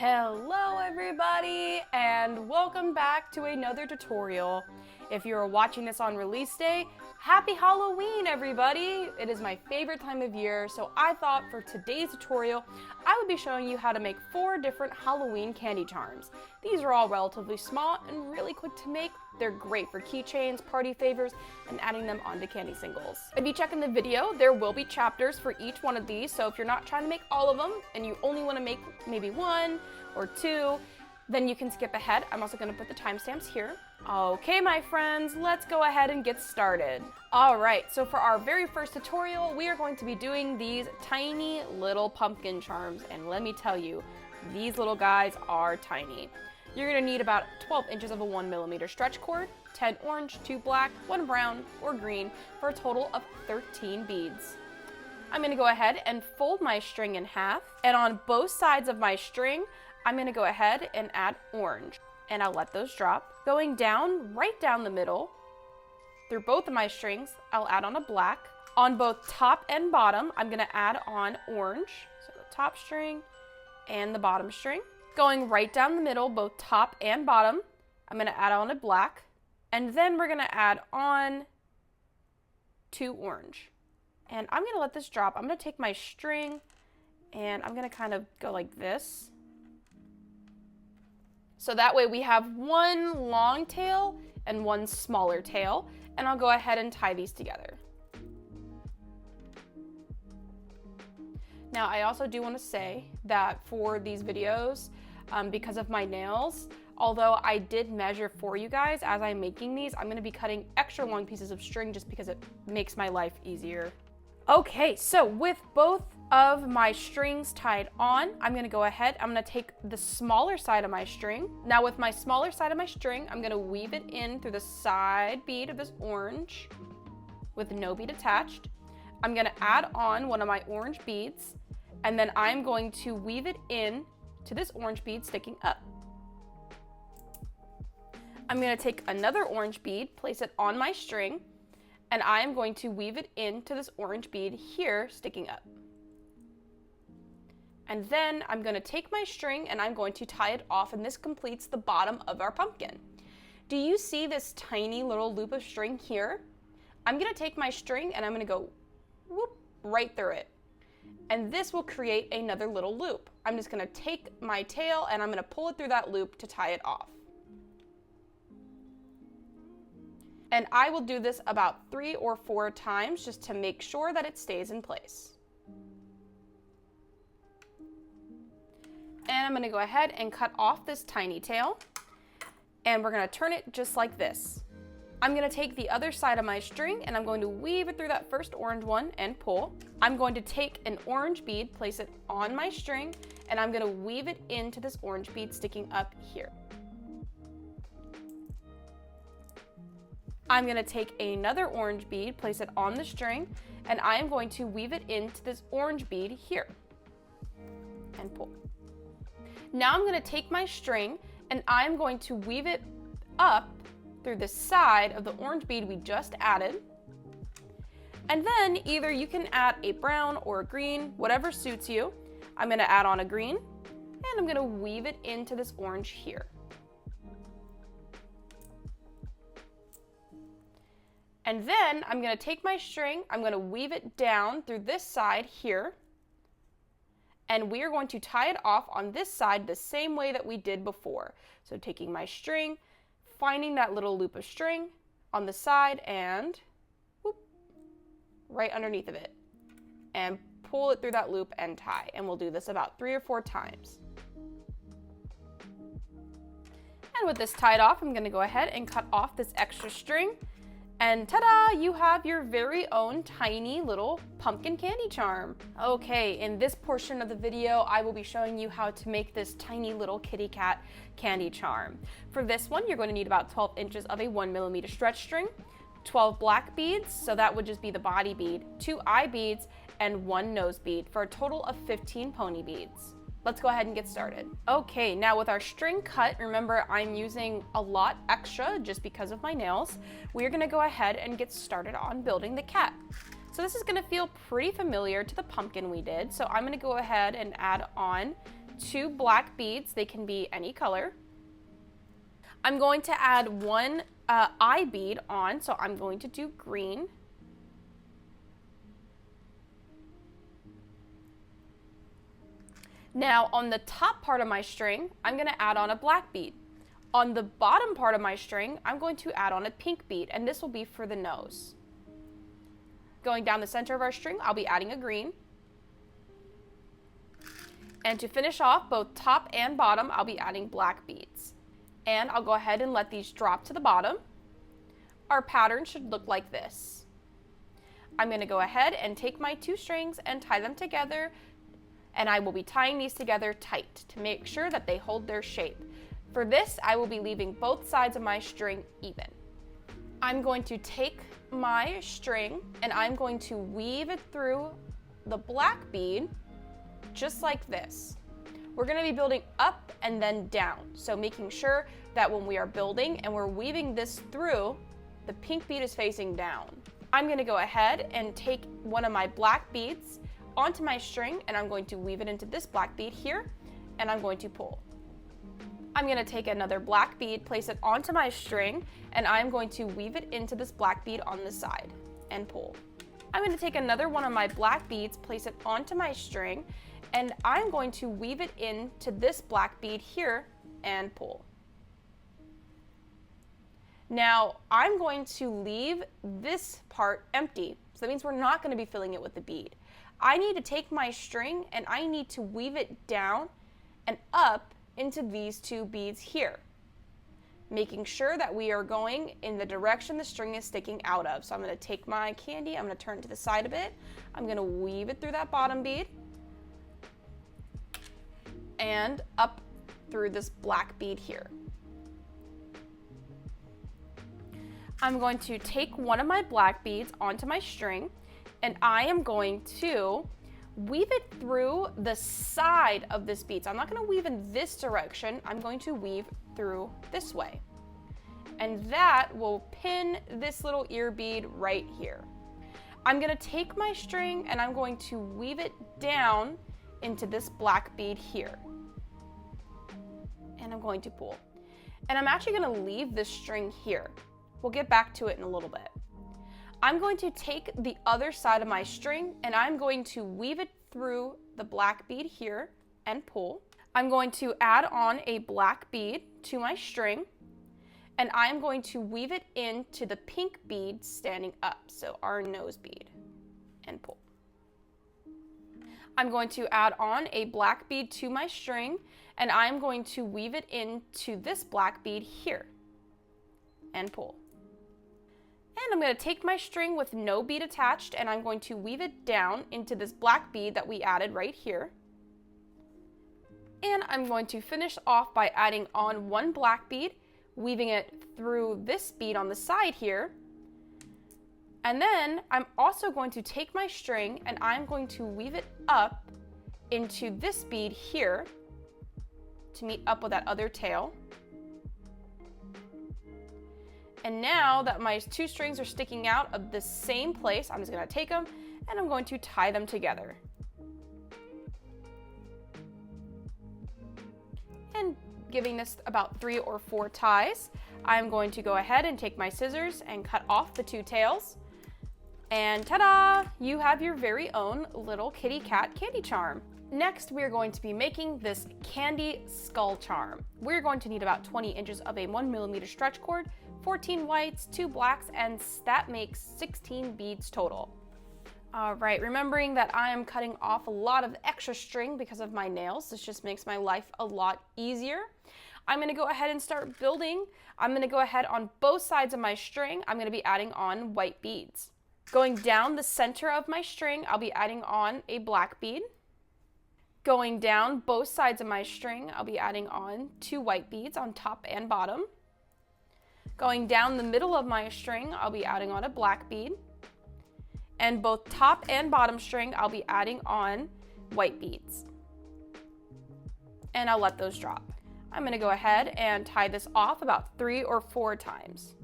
Hello everybody, and welcome back to another tutorial. If you're watching this on release day, happy Halloween everybody! It is my favorite time of year, so I thought for today's tutorial, I would be showing you how to make 4 different Halloween candy charms. These are all relatively small and really quick to make. They're great for keychains, party favors, and adding them onto candy singles. If you check in the video, there will be chapters for each one of these, so if you're not trying to make all of them and you only want to make maybe 1 or 2, then you can skip ahead. I'm also going to put the timestamps here. Okay, my friends, let's go ahead and get started. All right, so for our very first tutorial, we are going to be doing these tiny little pumpkin charms, and let me tell you, these little guys are tiny. You're gonna need about 12 inches of a 1mm stretch cord, 10 orange, 2 black, 1 brown or green, for a total of 13 beads. I'm gonna go ahead and fold my string in half, and on both sides of my string, I'm gonna go ahead and add orange, and I'll let those drop. Going down, right down the middle, through both of my strings, I'll add on a black. On both top and bottom, I'm gonna add on orange, so the top string and the bottom string. Going right down the middle, both top and bottom, I'm gonna add on a black, and then we're gonna add on 2 orange. And I'm gonna let this drop. I'm gonna take my string and I'm gonna kind of go like this. So that way we have 1 long tail and 1 smaller tail, and I'll go ahead and tie these together. Now, I also do want to say that for these videos, because of my nails, although I did measure for you guys as I'm making these, I'm going to be cutting extra long pieces of string just because it makes my life easier. Okay, so with both of my strings tied on, I'm going to go ahead, I'm going to take the smaller side of my string. Now with my smaller side of my string, I'm going to weave it in through the side bead of this orange with no bead attached. I'm going to add on one of my orange beads, and then I'm going to weave it in to this orange bead sticking up. I'm going to take another orange bead, place it on my string, and I am going to weave it into this orange bead here sticking up. And then I'm going to take my string and I'm going to tie it off, and this completes the bottom of our pumpkin. Do you see this tiny little loop of string here? I'm going to take my string and I'm going to go whoop right through it. And this will create another little loop. I'm just going to take my tail and I'm going to pull it through that loop to tie it off. And I will do this about 3 or 4 times just to make sure that it stays in place. And I'm going to go ahead and cut off this tiny tail, and we're going to turn it just like this. I'm going to take the other side of my string and I'm going to weave it through that first orange one and pull. I'm going to take an orange bead, place it on my string, and I'm going to weave it into this orange bead sticking up here. I'm going to take another orange bead, place it on the string, and I am going to weave it into this orange bead here and pull. Now I'm going to take my string and I'm going to weave it up through the side of the orange bead we just added. And then either you can add a brown or a green, whatever suits you. I'm going to add on a green and I'm going to weave it into this orange here. And then I'm going to take my string, I'm going to weave it down through this side here, and we are going to tie it off on this side the same way that we did before. So taking my string, finding that little loop of string on the side and whoop, right underneath of it, and pull it through that loop and tie. And we'll do this about 3 or 4 times. And with this tied off, I'm going to go ahead and cut off this extra string. And ta-da, you have your very own tiny little pumpkin candy charm. Okay, in this portion of the video, I will be showing you how to make this tiny little kitty cat candy charm. For this one, you're going to need about 12 inches of a 1mm stretch string, 12 black beads, so that would just be the body bead, 2 eye beads, and 1 nose bead, for a total of 15 pony beads. Let's go ahead and get started. Okay, now with our string cut, remember I'm using a lot extra just because of my nails. We're gonna go ahead and get started on building the cat. So this is gonna feel pretty familiar to the pumpkin we did. So I'm gonna go ahead and add on 2 black beads. They can be any color. I'm going to add 1 eye bead on, so I'm going to do green. Now on the top part of my string, I'm going to add on a black bead. On the bottom part of my string, I'm going to add on a pink bead, and this will be for the nose. Going down the center of our string, I'll be adding a green. And to finish off both top and bottom, I'll be adding black beads. And I'll go ahead and let these drop to the bottom. Our pattern should look like this. I'm going to go ahead and take my 2 strings and tie them together, and I will be tying these together tight to make sure that they hold their shape. For this, I will be leaving both sides of my string even. I'm going to take my string and I'm going to weave it through the black bead just like this. We're going to be building up and then down, so making sure that when we are building and we're weaving this through, the pink bead is facing down. I'm going to go ahead and take one of my black beads onto my string, and I'm going to weave it into this black bead here, and I'm going to pull. I'm going to take another black bead, place it onto my string, and I'm going to weave it into this black bead on the side and pull. I'm going to take another one of my black beads, place it onto my string, and I'm going to weave it into this black bead here and pull. Now I'm going to leave this part empty, so that means we're not going to be filling it with the bead. I need to take my string and I need to weave it down and up into these 2 beads here, making sure that we are going in the direction the string is sticking out of. So I'm going to take my candy, I'm going to turn it to the side a bit, I'm going to weave it through that bottom bead and up through this black bead here. I'm going to take one of my black beads onto my string, and I am going to weave it through the side of this bead. So I'm not going to weave in this direction, I'm going to weave through this way. And that will pin this little ear bead right here. I'm going to take my string and I'm going to weave it down into this black bead here. And I'm going to pull. And I'm actually going to leave this string here. We'll get back to it in a little bit. I'm going to take the other side of my string and I'm going to weave it through the black bead here and pull. I'm going to add on a black bead to my string and I'm going to weave it into the pink bead standing up, so our nose bead, and pull. I'm going to add on a black bead to my string and I'm going to weave it into this black bead here and pull. And I'm going to take my string with no bead attached and I'm going to weave it down into this black bead that we added right here. And I'm going to finish off by adding on 1 black bead, weaving it through this bead on the side here. And then I'm also going to take my string and I'm going to weave it up into this bead here to meet up with that other tail. And now that my 2 strings are sticking out of the same place, I'm just going to take them and I'm going to tie them together. And giving this about 3 or 4 ties, I'm going to go ahead and take my scissors and cut off the 2 tails. And ta-da! You have your very own little kitty cat candy charm. Next, we're going to be making this candy skull charm. We're going to need about 20 inches of a 1mm stretch cord, 14 whites, 2 blacks, and that makes 16 beads total. All right, remembering that I am cutting off a lot of extra string because of my nails. This just makes my life a lot easier. I'm going to go ahead and start building. I'm going to go ahead on both sides of my string. I'm going to be adding on white beads. Going down the center of my string, I'll be adding on a black bead. Going down both sides of my string, I'll be adding on 2 white beads on top and bottom. Going down the middle of my string, I'll be adding on a black bead. And both top and bottom string, I'll be adding on white beads. And I'll let those drop. I'm going to go ahead and tie this off about 3 or 4 times,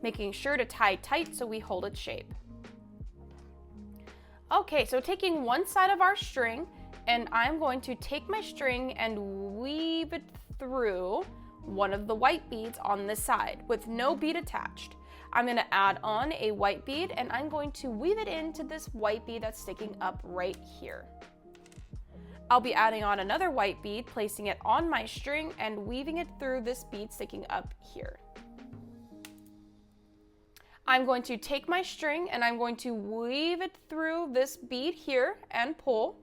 making sure to tie tight so we hold its shape. Okay, so taking one side of our string, and I'm going to take my string and weave it through one of the white beads on this side with no bead attached. I'm going to add on a white bead and I'm going to weave it into this white bead that's sticking up right here. I'll be adding on another white bead, placing it on my string and weaving it through this bead sticking up here. I'm going to take my string and I'm going to weave it through this bead here and pull.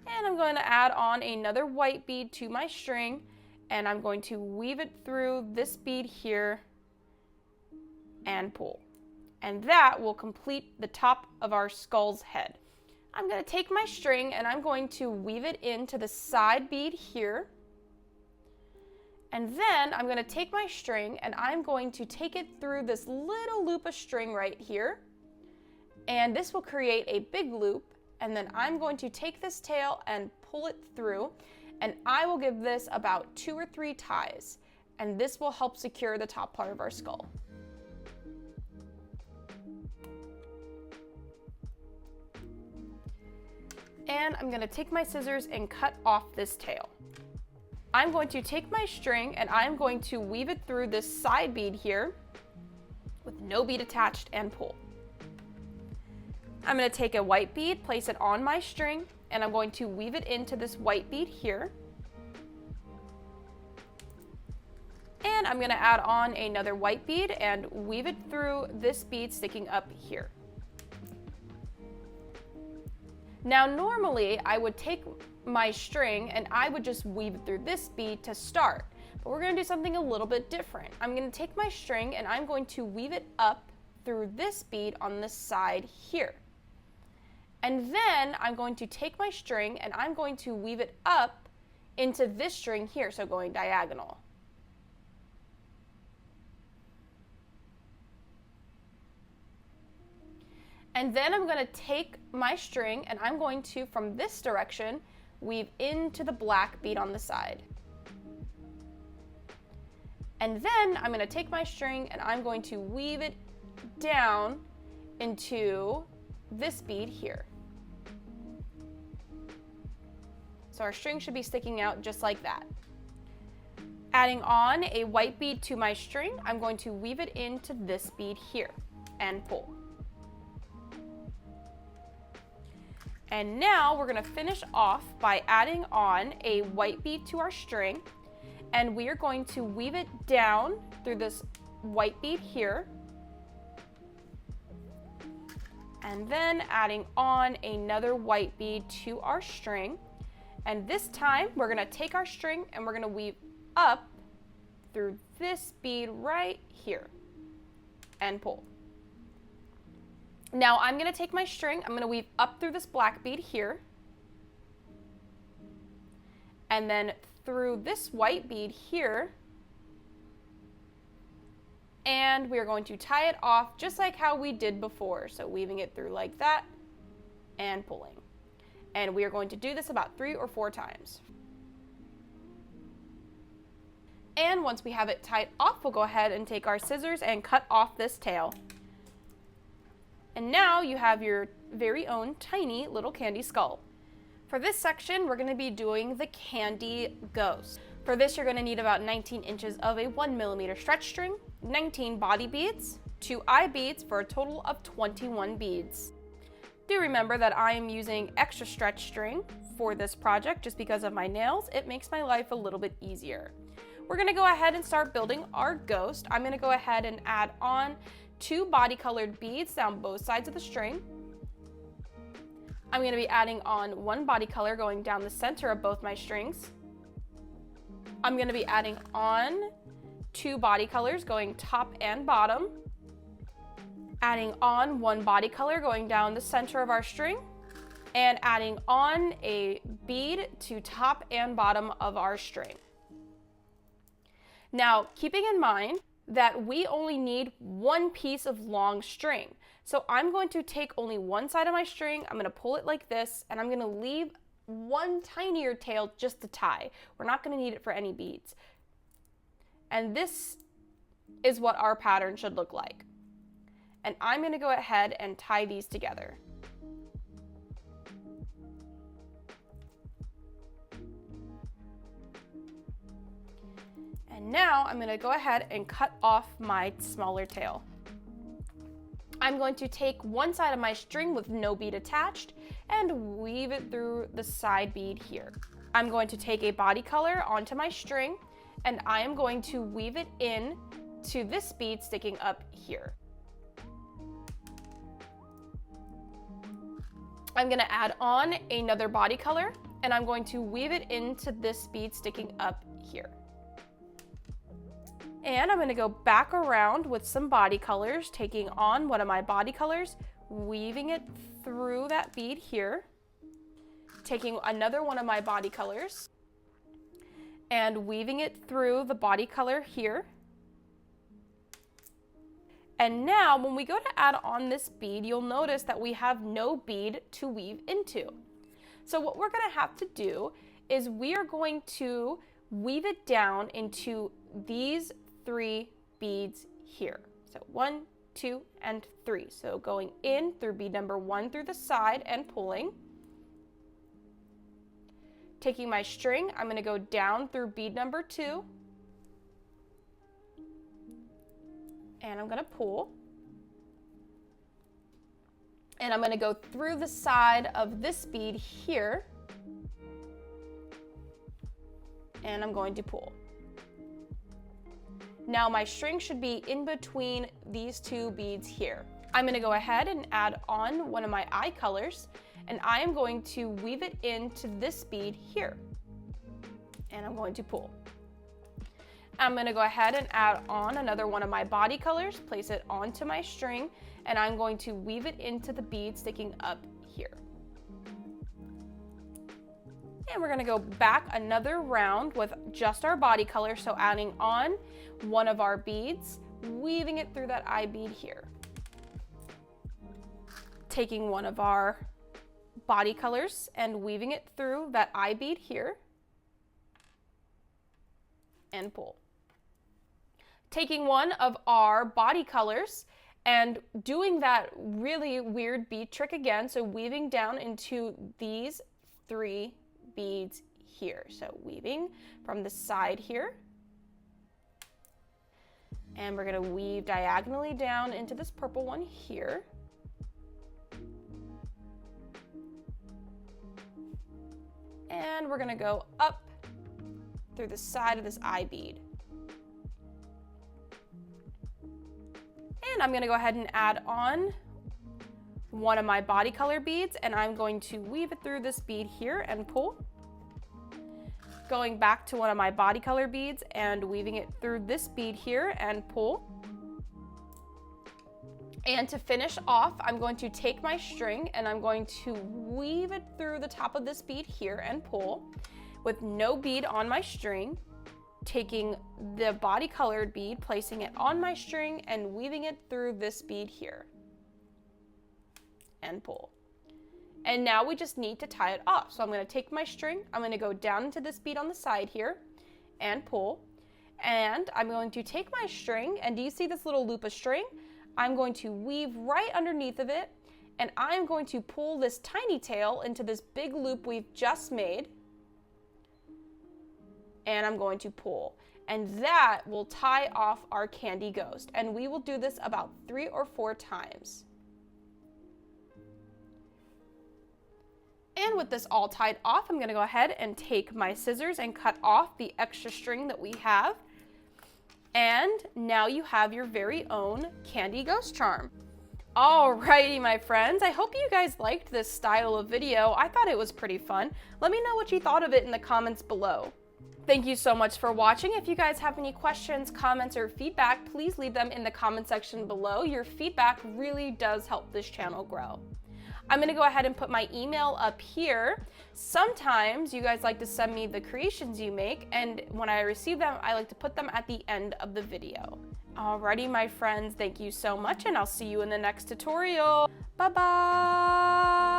And I'm going to add on another white bead to my string and I'm going to weave it through this bead here and pull. And that will complete the top of our skull's head. I'm going to take my string and I'm going to weave it into the side bead here. And then I'm going to take my string and I'm going to take it through this little loop of string right here. And this will create a big loop. And then I'm going to take this tail and pull it through. And I will give this about 2 or 3 ties. And this will help secure the top part of our skull. And I'm going to take my scissors and cut off this tail. I'm going to take my string and I'm going to weave it through this side bead here with no bead attached and pull. I'm going to take a white bead, place it on my string, and I'm going to weave it into this white bead here. And I'm going to add on another white bead and weave it through this bead sticking up here. Now normally I would take my string and I would just weave it through this bead to start, but we're going to do something a little bit different. I'm going to take my string and I'm going to weave it up through this bead on the side here. And then I'm going to take my string and I'm going to weave it up into this string here, so going diagonal. And then I'm going to take my string and I'm going to, from this direction, weave into the black bead on the side. And then I'm going to take my string and I'm going to weave it down into this bead here. So our string should be sticking out just like that. Adding on a white bead to my string, I'm going to weave it into this bead here and pull. And now we're going to finish off by adding on a white bead to our string, and we are going to weave it down through this white bead here, and then adding on another white bead to our string. And this time we're going to take our string and we're going to weave up through this bead right here and pull. Now I'm going to take my string, I'm going to weave up through this black bead here, and then through this white bead here, and we are going to tie it off just like how we did before, so weaving it through like that and pulling. And we are going to do this about 3 or 4 times. And once we have it tied off, we'll go ahead and take our scissors and cut off this tail. And now you have your very own tiny little candy skull. For this section, we're going to be doing the candy ghost. For this, you're going to need about 19 inches of a 1mm stretch string, 19 body beads, 2 eye beads for a total of 21 beads. Do remember that I am using extra stretch string for this project just because of my nails. It makes my life a little bit easier. We're going to go ahead and start building our ghost. I'm going to go ahead and add on 2 body colored beads down both sides of the string. I'm going to be adding on 1 body color going down the center of both my strings. I'm going to be adding on 2 body colors going top and bottom. Adding on 1 body color going down the center of our string. And adding on a bead to top and bottom of our string. Now, keeping in mind that we only need 1 piece of long string. So I'm going to take only one side of my string, I'm going to pull it like this, and I'm going to leave 1 tinier tail just to tie. We're not going to need it for any beads. And this is what our pattern should look like. And I'm going to go ahead and tie these together. And now I'm going to go ahead and cut off my smaller tail. I'm going to take one side of my string with no bead attached and weave it through the side bead here. I'm going to take a body color onto my string and I am going to weave it in to this bead sticking up here. I'm going to add on another body color and I'm going to weave it into this bead sticking up here. And I'm going to go back around with some body colors, taking on one of my body colors, weaving it through that bead here, taking another one of my body colors, and weaving it through the body color here. And now when we go to add on this bead, you'll notice that we have no bead to weave into. So what we're going to have to do is we are going to weave it down into these 3 beads here. So 1, 2, and 3. So going in through bead number 1 through the side and pulling. Taking my string, I'm going to go down through bead number 2. And I'm going to pull. And I'm going to go through the side of this bead here. And I'm going to pull. Now my string should be in between these 2 beads here. I'm going to go ahead and add on one of my eye colors, and I am going to weave it into this bead here. And I'm going to pull. I'm going to go ahead and add on another one of my body colors, place it onto my string, and I'm going to weave it into the bead sticking up here. And we're going to go back another round with just our body color, so adding on one of our beads, weaving it through that eye bead here. Taking one of our body colors and weaving it through that eye bead here, and pull. Taking one of our body colors and doing that really weird bead trick again, so weaving down into these 3 beads here. So weaving from the side here, and we're going to weave diagonally down into this purple one here. And we're going to go up through the side of this eye bead. And I'm going to go ahead and add on one of my body color beads, and I'm going to weave it through this bead here and pull. Going back to one of my body color beads and weaving it through this bead here and pull. And to finish off, I'm going to take my string and I'm going to weave it through the top of this bead here and pull with no bead on my string, taking the body colored bead, placing it on my string and weaving it through this bead here and pull. And now we just need to tie it off. So I'm going to take my string, I'm going to go down into this bead on the side here and pull. And I'm going to take my string, and do you see this little loop of string? I'm going to weave right underneath of it, and I'm going to pull this tiny tail into this big loop we've just made. And I'm going to pull. And that will tie off our candy ghost. And we will do this about 3 or 4 times. And with this all tied off, I'm going to go ahead and take my scissors and cut off the extra string that we have. And now you have your very own candy ghost charm. Alrighty, my friends, I hope you guys liked this style of video. I thought it was pretty fun. Let me know what you thought of it in the comments below. Thank you so much for watching. If you guys have any questions, comments, or feedback, please leave them in the comment section below. Your feedback really does help this channel grow. I'm going to go ahead and put my email up here. Sometimes you guys like to send me the creations you make, and when I receive them, I like to put them at the end of the video. Alrighty, my friends, thank you so much, and I'll see you in the next tutorial. Bye-bye!